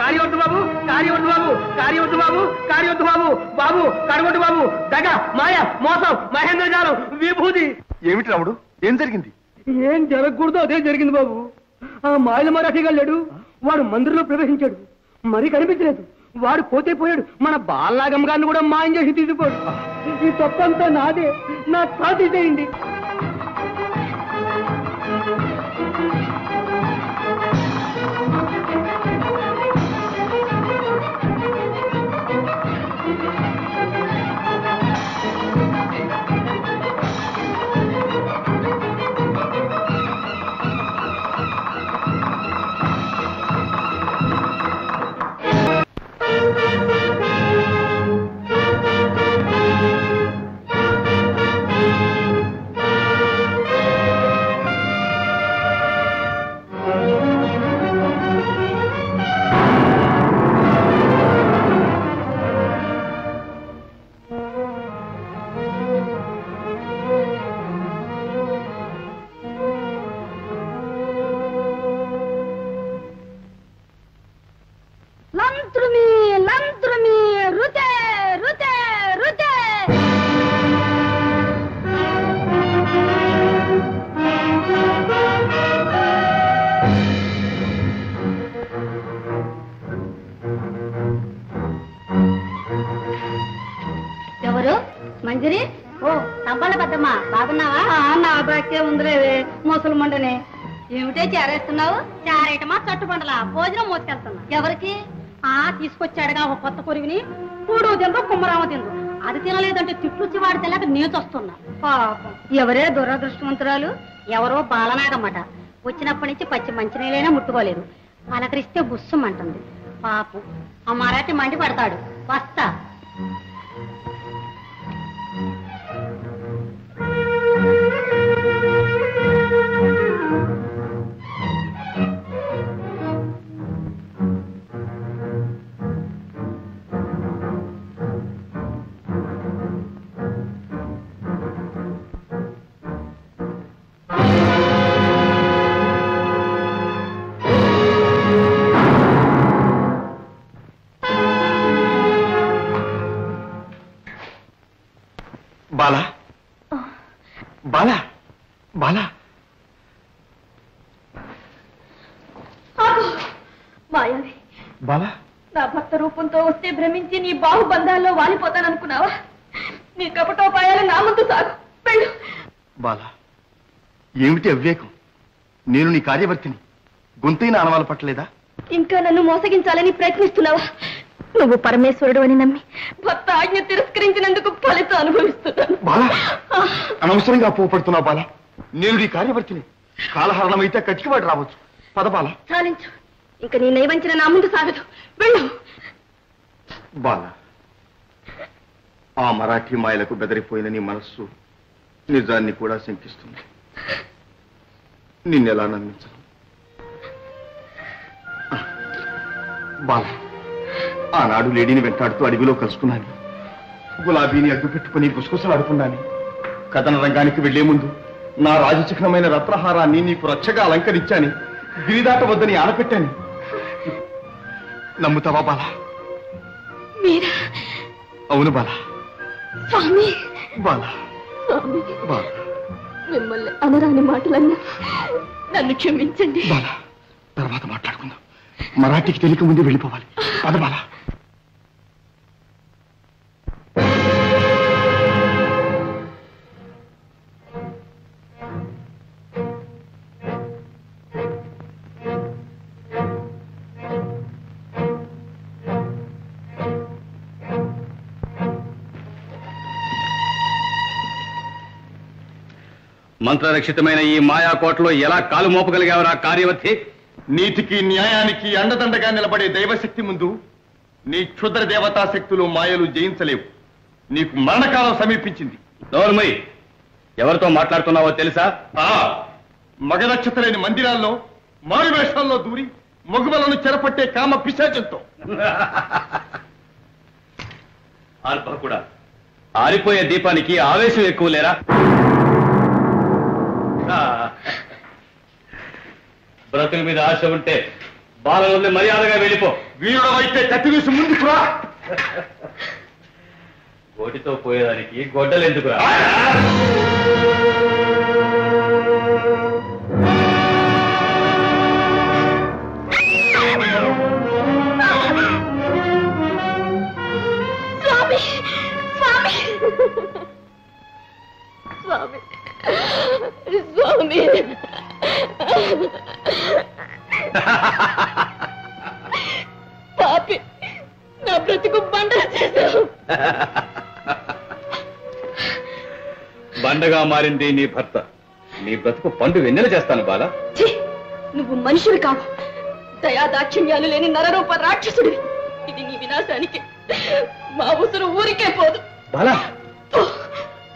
కార్యవద్దు బాబు, కార్యవద్దు బాబు, కార్యవద్దు బాబు, కార్యవద్దు బాబు, బాబు కడగొట్టు బాబు, దగ, మాయ, మోసం, మహేంద్రజాలం, విభూతి. ఏమిటి రాముడు, ఏం జరిగింది? ఏం జరగకూడదు అదే జరిగింది బాబు. ఆ మాయల మరాఠీ గళ్ళాడు, వాడు మందిరంలో ప్రవేశించాడు, మరి కనిపించలేదు. వాడు పోతే పోయాడు, మన బాలనాగమ్మ గారిని కూడా మాయం చేసి తీసుకుపోయాడు. ఈ తప్పంతా నాదే, నా తాతి చేయండి. మంజరి, ఓ తవ్వాల పెద్దమ్మా, బాగున్నావా? నా బ్రాకే ఉందిలేవే ముసలిమండనే. ఏమిటే చేరేస్తున్నావు? చేరేయటమా చట్టుబండలా భోజనం మోసుకెళ్తున్నా. ఎవరికి? తీసుకొచ్చాడుగా ఒక కొత్త కొరివిని, కూడు తిందో కుమ్మరామ తిందో. అది తినలేదంటే తిట్లుచ్చి వాడి తెల్లక నేతొస్తున్నా. పాపం ఎవరే దురదృష్టవంతురాలు. ఎవరో బాలనాగమ్మట. వచ్చినప్పటి నుంచి పచ్చి మంచినీళ్ళైనా ముట్టుకోలేదు. పలకరిస్తే బుస్సుమంటుంది. పాపం ఆ మరాఠీ మండి పడతాడు. వస్తా. బాలా, బాలా, బాలా. మాయావి, బాలా, నా భర్త రూపంతో వస్తే భ్రమించి నీ బాహుబంధాల్లో వాలిపోతాననుకున్నావా? నీ కపటోపాయాలు నా ముందు సాగు. వెళ్ళు. బాలా, ఏమిటి అవివేకం? నేను నీ కార్యవర్తిని. గొంతైన ఆనవాలు పట్టలేదా? ఇంకా నన్ను మోసగించాలని ప్రయత్నిస్తున్నావా? నువ్వు పరమేశ్వరుడు అని నమ్మి భర్త ఆజ్ఞ తిరస్కరించినందుకు ఫలితం అనుభవిస్తున్నాను. బాలా, అనవసరంగా పోపడుతున్నావు బాలా. నేను నీ కార్యవర్తిని. కాలహరణమైతే కచ్చికవాడు రావచ్చు. పద బాలా. చాలించు. ఇంకా నీ నైవంచన నా ముందు సాగదు. వెళ్ళు. బాలా, ఆ మరాఠీ మాయలకు బెదిరిపోయిన నీ మనస్సు నిజాన్ని కూడా శంకిస్తుంది. నిన్నెలా నమ్మించను? బాలా, ఆనాడు లేడీని వెంటాడుతూ అడవిలో కలుసుకున్నాను. గులాబీని అడ్డు పెట్టుకుని గుసగుసలాడుకున్నాను. కథన రంగానికి వెళ్లే ముందు నా రాజచిహ్నమైన రత్నహారాన్ని నీకు రచ్చగా అలంకరించాను. గిరిదాట వద్దని ఆనపెట్టాను. నమ్ముతావా బాలా? మీరా? అవును బాలా. స్వామి, బాలా, స్వామి, బాలా, మిమ్మల్ని అనరాని మాటలన్నా నన్ను క్షమించండి. బాలా, తర్వాత మాట్లాడుకుందాం. మరాఠీకి తెలియక ముందే వెళ్ళిపోవాలి. పద బాలా. మంత్రరక్షితమైన ఈ మాయాకోటలో ఎలా కాలు మోపగలిగావరా కార్యవర్తి? నీతికి న్యాయానికి అండదండగా నిలబడే దైవశక్తి ముందు నీ క్షుద్ర దేవతా శక్తులు మాయలు జయించలేవు. నీకు మరణకాలం సమీపించింది. నోర్మయ్, ఎవరితో మాట్లాడుతున్నావో తెలుసా? మగనక్షత్రలేని మందిరాల్లో మారువేషాల్లో దూరి మగువలను చెరపట్టే కామ పిశాచంతో. కూడా ఆరిపోయే దీపానికి ఆవేశం ఎక్కువ లేరా? బ్రతుకు మీద ఆశ ఉంటే బాలనుంది మర్యాదగా వెళ్ళిపో. వీరుడు అయితే కత్తి వేసి ముందుకురా. గోటితో పోయేదానికి గొడ్డలు ఎందుకురా? స్వామి స్వామి స్వామి స్వామి పాపి, నా బ్రతుకు బండగా చేశావు. బండగా మారింది నీ భర్త. నీ బ్రతుకు పండు వెన్నెల చేస్తాను బాల. నువ్వు మనుషులు కావు, దయా దాక్షిణ్యాలు లేని నరరూప రాక్షసుడివి. ఇది నీ వినాశానికి. మా ఉసురు ఊరికే పోదు. బాల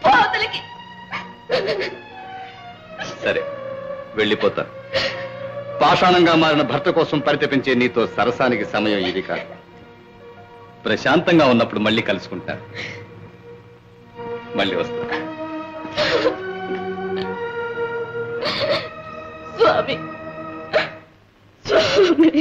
పోతలకి. సరే, వెళ్ళిపోతా. పాషాణంగా మారిన భర్త కోసం పరితపించే నీతో సరసానికి సమయం ఇది కాదు. ప్రశాంతంగా ఉన్నప్పుడు మళ్ళీ కలుసుకుంటాను. మళ్ళీ వస్తా. స్వామి స్వామి.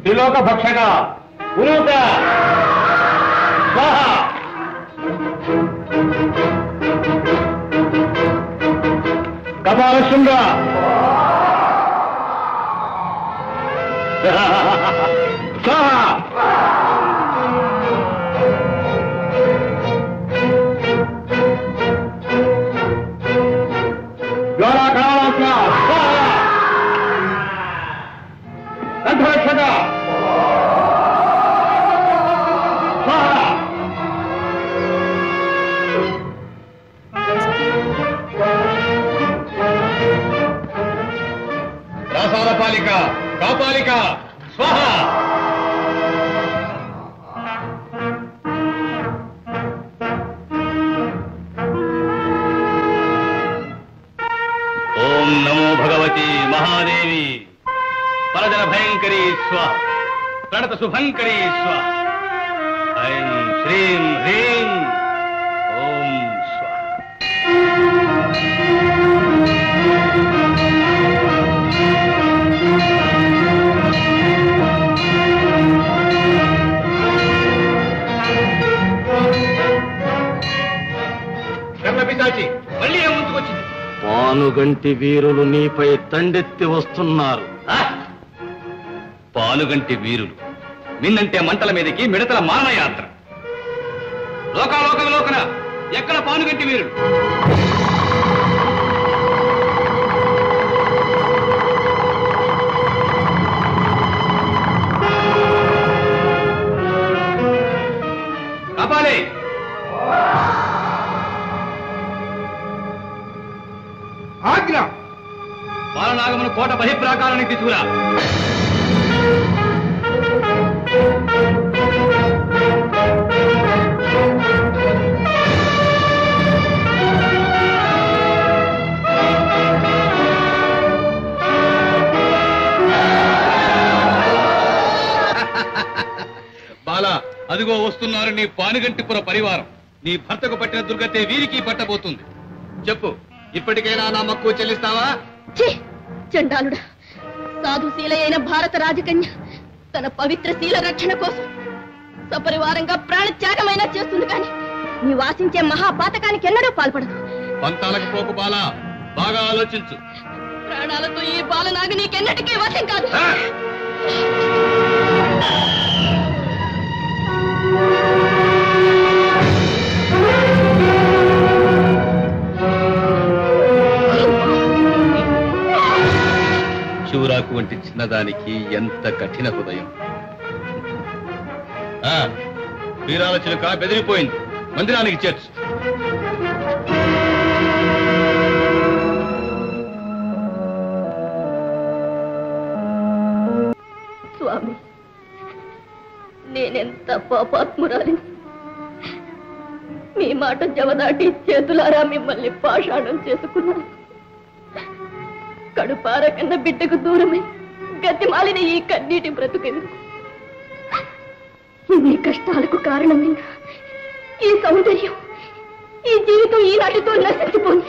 త్రిలోక భక్షక ఉనూత స్వాహ. కపాల శృంగ స్వాహ. జ్వాలా కళాళ స్వాహ. కంఠరక్షక రాసాలపాలిక కాపాలిక స్వాహ. ఓం నమో భగవతి మహాదేవి. పరజన భయంకరీ స్వాహ. ప్రణత శుభంకరీ స్వాహ. ఐం శ్రీం హ్రీం ఓం స్వాహ. పిశాచి మళ్ళీ ఏం ముందుకొచ్చింది? పానుగంటి వీరులు నీపై తండెత్తి వస్తున్నారు. పాలుగంటి వీరులు మిన్నంటే మంటల మీదకి మిడతల మానయాత్ర. లోకాలోకన ఎక్కడ పానుగంటి వీరులు? కాపాలే. ఆజ్ఞ. బాలనాగమును కోట బహిప్రాకారానికి తీసుకురా. బాలా, అదిగో వస్తున్నారు నీ పానుగంటిపుర పరివారం. నీ భర్తకు పట్టిన దుర్గతే వీరికి పట్టబోతుంది. చెప్పు, ఇప్పటికైనా నా మక్కువ చెల్లిస్తావా? చండాలుడా, సాధుశీల అయిన భారత రాజకన్య తన పవిత్ర శీల రక్షణ కోసం సపరివారంగా ప్రాణత్యాగమైనా చేస్తుంది, కానీ నీవు ఆశించే మహాపాతకానికి ఎన్నడూ పాల్పడదు. పంతాలకు పోకు బాలా, బాగా ఆలోచించు. ప్రాణాలతో ఈ బాలనాగ నీకెన్నటికీ వశం కాదు. శివరాకు వంటి చిన్నదానికి ఎంత కఠిన హృదయం. వీరాల చిలుక బెదిరిపోయింది. మందిరానికి చేర్చు. స్వామి, నేనెంత పాపాత్మురాలిని. మాట జవదాటి చేతులారా మిమ్మల్ని పాషాణం చేసుకున్నాను. కడుపార కన్న బిడ్డకు దూరమై గతిమాలిన ఈ కన్నీటి బ్రతుకెందుకు? ఇన్ని కష్టాలకు కారణమైన ఈ సౌందర్యం, ఈ జీవితం ఈనాటితో నశించిపోయి